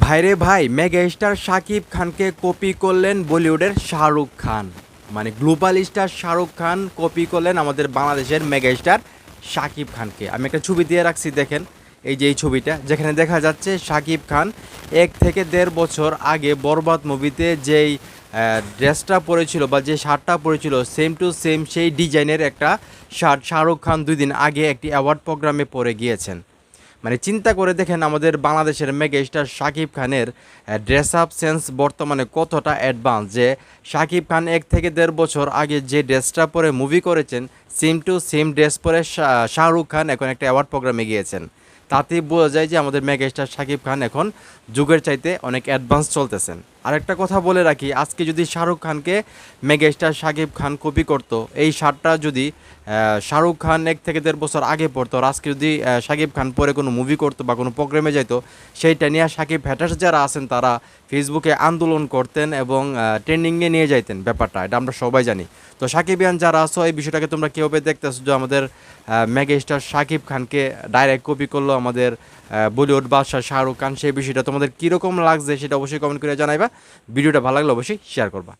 ভাইরে ভাই, mega star Shakib খানকে কপি করলেন বলিউডের শাহরুখ খান। মানে global star Shahrukh Khan copy করলেন আমাদের বাংলাদেশের মেগা স্টার শাকিব খানকে। আমি একটা ছবি দিয়ে রাখছি, দেখেন। এই যে এই ছবিটা, যেখানে দেখা যাচ্ছে শাকিব খান 1 থেকে 1.5 বছর আগে বরবাদ মুভিতে যেই ড্রেসটা পরেছিল বা যে শার্টটা পরেছিল, সেম টু সেম সেই ডিজাইনের একটা শার্ট শাহরুখ খান 2 দিন আগে একটি অ্যাওয়ার্ড প্রোগ্রামে পরে গিয়েছেন। মানে চিন্তা করে দেখেন আমাদের বাংলাদেশের মেগা স্টার শাকিব খানের ড্রেস আপ সেন্স বর্তমানে কতটা অ্যাডভান্স, যে শাকিব খান 1 থেকে 1.5 বছর আগে যে ড্রেসটা পরে মুভি করেছেন, সেম টু সেম ড্রেস পরে শাহরুখ খান এখন একটা অ্যাওয়ার্ড প্রোগ্রামে গিয়েছেন। তাতেই বোঝা যায় যে আমাদের মেগা স্টার শাকিব খান এখন যুগের চাইতে অনেক অ্যাডভান্স চলতেছেন। আরেকটা কথা বলে রাখি, আজকে যদি শাহরুখ খানকে mega star Shakib Khan copy করতো, এই শার্টটা যদি শাহরুখ খান 1 থেকে 1.5 বছর আগে পড়তো, আর আজকে যদি শাকিব খান পরে কোনো মুভি করতো বা কোনো প্রোগ্রামে যেত, সেইটা নিয়ে শাকিব হ্যাটার্স যারা আছেন তারা ফেসবুকে আন্দোলন করতেন এবং ট্রেন্ডিংয়ে নিয়ে যাইতেন ব্যাপারটা, এটা আমরা সবাই জানি। তো সাকিবিয়ান যারা আছো, এই বিষয়টাকে তোমরা কীভাবে দেখতেছো যে আমাদের মেগা স্টার শাকিব খানকে ডাইরেক্ট কপি করলো আমাদের বলিউড বাদশাহ শাহরুখ খান? সেই বিষয়টা তোমাদের কীরকম লাগছে সেটা অবশ্যই কমেন্ট করে জানাইবা। ভিডিওটা ভালো লাগলে অবশ্যই শেয়ার করবা।